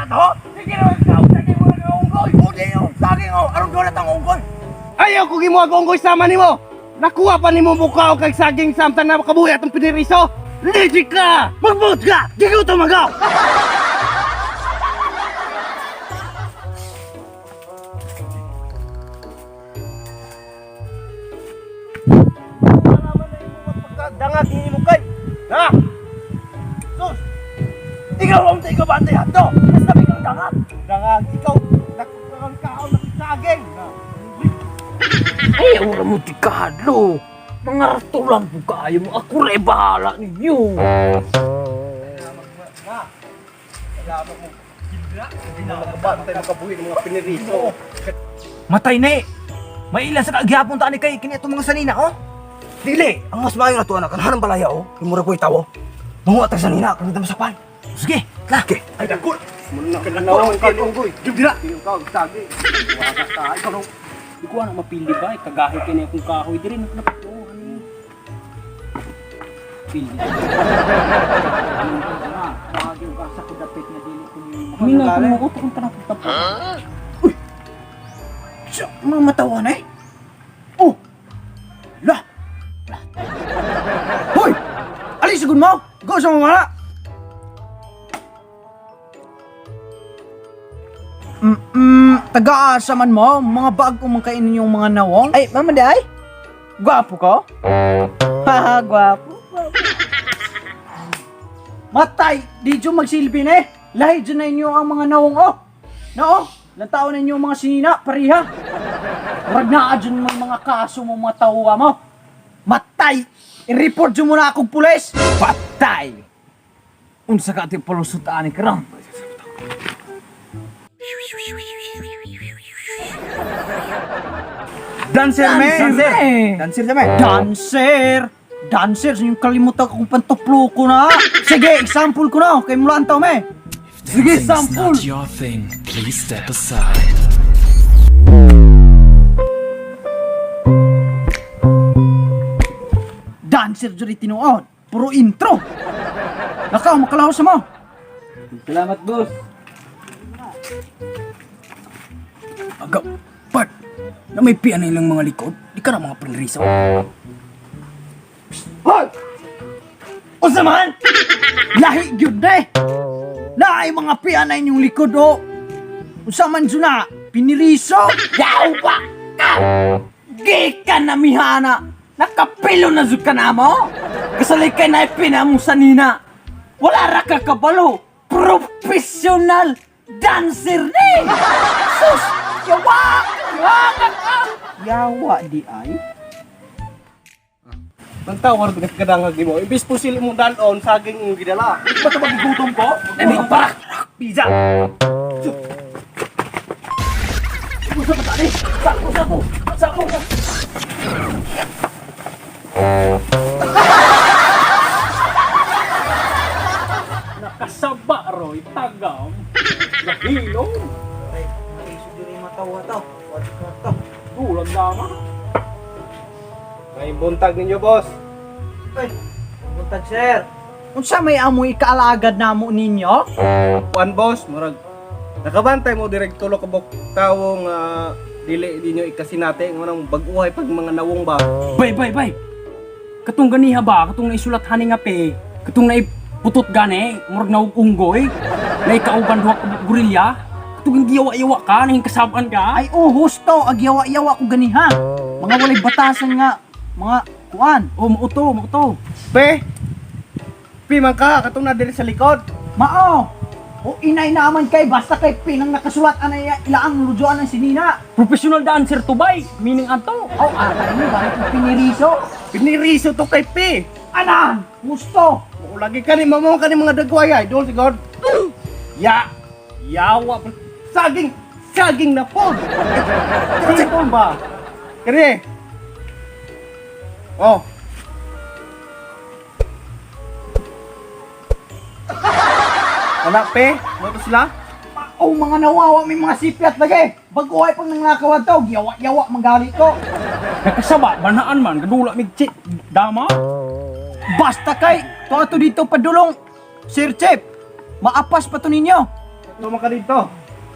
to? Sige na ikaw, saging mo ng unggoy. O di yung saging o, anong doon ang unggoy? Ayaw ko gimuha ko unggoy sama nimo. Nakuha pa nimo mukha o kay saging samtang na makabuhi atong piniriso. Legit ka! Magbut ka! Gigo to magaw! Dangag ini mo kay. Ha? Sus! Ikaw ang ikaw ba antay hato? Basta biglang dangag. Dangag ikaw nakakang kaon ng saging. Ay, ura mo tikadlo. Mga ratulan po kayo mo. Ako rin bahala ninyo. Salamat mo. Hindi na makabantay makabuhi ng mga piniriso. Matay na eh. May ilan sa kagyapon taan ni kay kini itong mga sanina, oh. Dili, ang mas maayo na to anak, kanahan ng balaya, oh. Imura ko itawo. Manguha tayo sanina, kanita masapan. Sige, laki. Ay, dagol! Muna ka na nawang kalunggoy. Gibdira! Tingin ka, saging. Wagas ka, ikaw nung... Hindi ko anak mapili ba? Kagahi ka na akong kahoy. Diri na kanap ko. Ano yun? Pili. Bagay ka sa kudapit na dili ko niyo. Minga ko mo ko kung tanap-tap. Uy! Siya, mga matawa na eh. Oh! Lah! Hoy! Alis sagun mo! Go sa mamala! Taga-asa man mo, mga bagong mangkainin yung mga nawong. Ay, mama day? Gwapo ko? Haha, gwapo. Matay! Di dyo magsilbi na eh. Lahi dyan na inyo ang mga nawong oh. Na oh, lantaon na inyo ang mga sinina, pariha. Warag na dyan mga kaso mo mga tawa mo. Matay! I-report dyan muna akong pulis. Patay! Unsa ka ating palusutaan ni Karang? Dancer, men! Dancer dyan, Dancer! Dancer! Yung kalimutan ko kung pantuplo ko na. Sige, example ko na. Kay mula antaw, me. Sige, Things example. not your thing. Please step aside. Dancer dyan tinuod. Puro intro. Lakaw, makalawas mo. Salamat, boss. Agaw, Bart. Na may piyan na ilang mga likod. Di ka na mga prinrisa. Hoy! Unsa man? Lahi gyud na eh. Lahi mga piyan na inyong likod o. Unsa man suna? Piniriso? Yawa ka! Gika na mihana. Nakapilo na zud ka na mo. Kasalay kay na ipinamong sanina. Wala ra ka kabalo. Professional dancer ni. Sus! Yawa! Yawa di ay? Nagtawar ka kadangag mo. Imbis po sila mo dalon, saging yung gidala. Ba't ito magigutom ko? Nami parak! Pizza! Pusa pa tali! Sapo! Nakasaba, Roy. Tagam. Nahilong. Ay, naisip din yung matawa to. Wala ka to. Tulang dama. May buntag ninyo, boss. Ay, buntag sir. Unsa may amoy kaalagad namo ninyo? Juan, boss, murag. Nakabantay mo direct tulo ka bok tawong dili ninyo ikasinate nganong bag-uhay pag mga nawong ba. Bay. Katong ganiha ba? Katong naisulat hani nga pe. Katong naiputot gani. Murag na unggoy. Naikauban duha ka gorilya. Katong giyawa-yawa ka. Nahing kasaban ka. Ay, husto. Agyawa-yawa ko ganiha. Mga walay batasan nga. Mga kuan. Oh, mauto. Pi man ka katong na diri sa likod. Mao. O inay naman kay basta kay pinang nakasulat anay ilaang lujuan ng sinina. Professional dancer to bay. Meaning ato. Aw, atay mo ba itong piniriso? Piniriso to kay Pi. Anan! Gusto! O lagi ka ni mamo ka ni mga dagway idol sigod. Yawa saging na pod. Sipon ba? Kani. Oh. Anak Pe, mo to sila? Oh, mga nawawa may mga sipyat lagi. Baguhay pang nangnakawan to, yawa-yawa manggali ko. Nakasaba. Banaan man. Kadula migchit. Dama. Basta kay, to ato dito padulong. Sir Chef, maapas pa to ninyo. Tuma ka dito.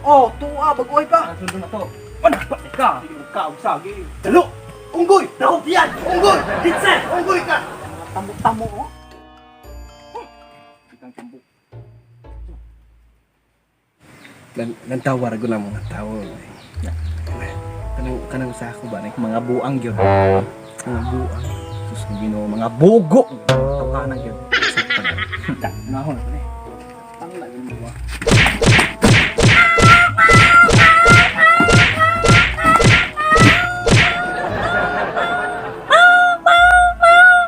Oh, tuwa, bagoy pa. Sunod na to. Anak ba ka? Ikaw, sagi. Dalo! Unggoy! Dahop yan! Unggoy! Ditsen! Unggoy ka! Tamo-tamo, oh. Ikang cambuk. Nantawar ko na mga tao. Kanang sa ako ba? Mga buang yun. Mga buang. Sus, Ginoo, mga bugo. Tukanan yun. Nahon na eh. Tangla yun mo.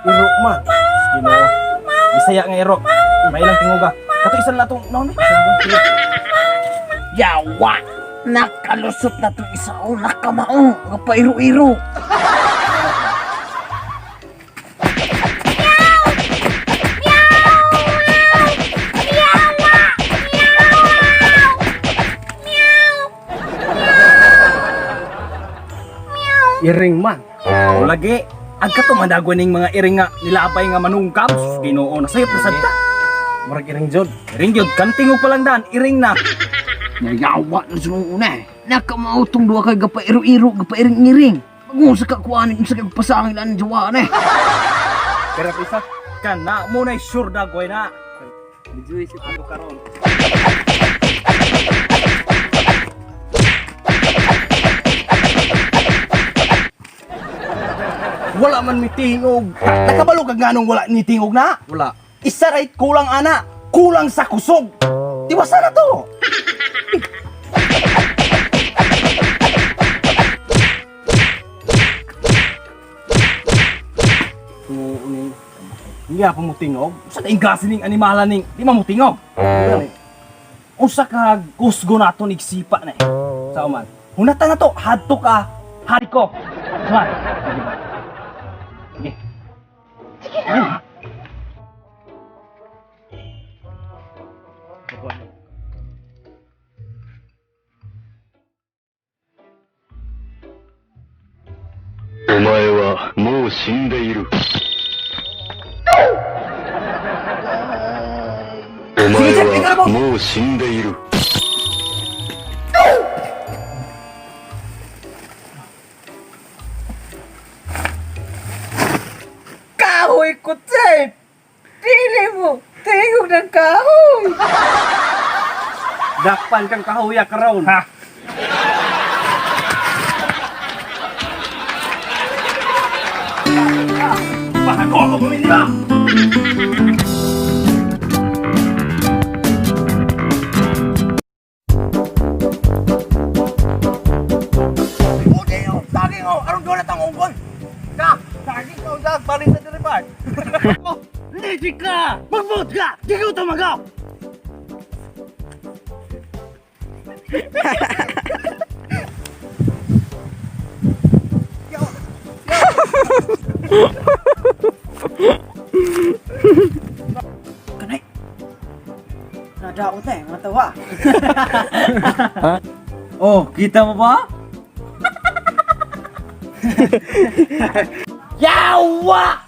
Irok man. Ginoo. Bisaya nga irok. May ilang tinguga. Kato isa na itong nahon eh. Yawa! Nakalusot na itong isa o nakamao. Nga pairo-iro. Iring man. O lagi. Agka to madagwan ning mga iring nga nilapay nga manungkab. Ginoo na sayop na sadta. Murag iring jod. Iring yun. Kantingog pa lang daan. Iring na. Yawa na sunong una eh. Nakamao itong duwa kay gapairo-iro, gapairing-iring. Pag-usa ka kuhanin, usa ka pasangin ang jawaan eh. Pero isa. Kan na mo na sure dagway na. Dijuy si Pando karon. Wala man mitingog. Nakabalo ka nga nung wala ni tingog na? Wala. Isa right kulang ana. Kulang sa kusog. Tiwasa na to. Hindi ako mo tingog. Sa kaingasin ning animala ning di mo tingog. Usa ka kusgo nato nigsipa na eh. Sa uman. Hunata na to, hadto ka, hari ko. Suman. Sige. Sige. Sige. お前はもう死んでいる。お前はもう死んでいる。 Kahoy ko, Ted! Pili mo! Tingog ng kahoy! Dakpan kang kahuya karon. Ha. Bago ako bumili ba? Ode yo, saging o, aron doon natang unggoy. Ka, saging o, dag, paling sa deliver. Legit ka! Magbot ka! Di ko tumagaw! Kanay! Nadaot eh, mga tawa. Oh, kita mo ba? Yawa!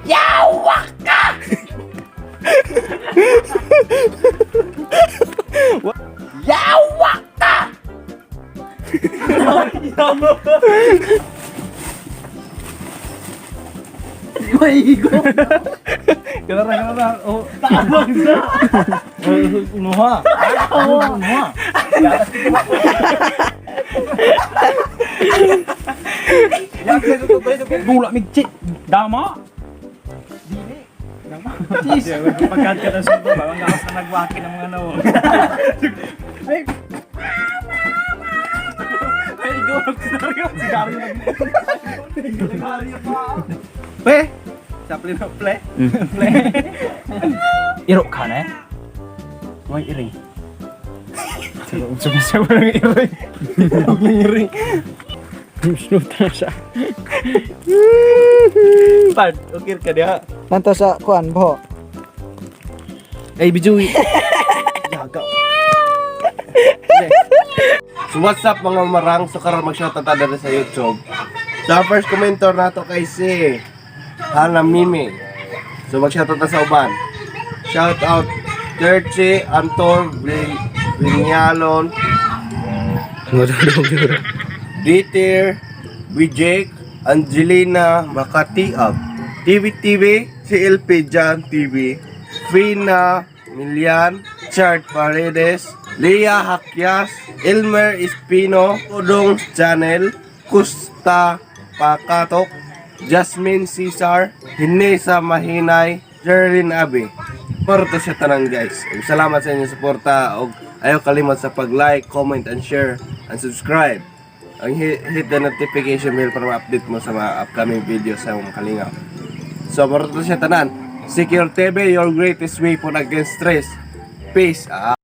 Yawa ka! Yawa ka! Kailangan. Oh, tabang sa. Unuha. Unuha. Gula migchit. Dama. Dili. Dama. Cheese. Pagkat ka na subo, bawang nga sa nagwaki ng mga nawo. Ay, gulog sinaryo. Sigarilyo lang. Sigarilyo pa. Pe, sapli na ple. Iro ka na eh? May iring. Sumisawa ng iring. Huwag ng iring. Sinuta na siya. Pard, okay ka diha. Nanto sa kuan po. Ay, bijuy. Yaga. So what's up mga marang? So karon mag-shoutout tada sa YouTube. Sa first commentor nato kay si Hana Mimi. So mag-shoutout na sa uban. Shoutout Terche, Anton, Vinyalon, Dieter, Wijek, Angelina Makatiab, TV, si LP Jan TV, Frina Milian, Chart Paredes, Leah Hakyas, Elmer Espino, Odong Channel, Kusta Pakatok, Jasmine Cesar, Hinesa Mahinay, Jerlyn Abe. Para to siya tanan guys. Ug salamat sa inyong suporta ug ayaw kalimot sa pag-like, comment and share and subscribe. Ang hit the notification bell para ma-update mo sa mga upcoming videos sa mga kalingap. So para to siya tanan. Secure TV, your greatest weapon against stress. Peace.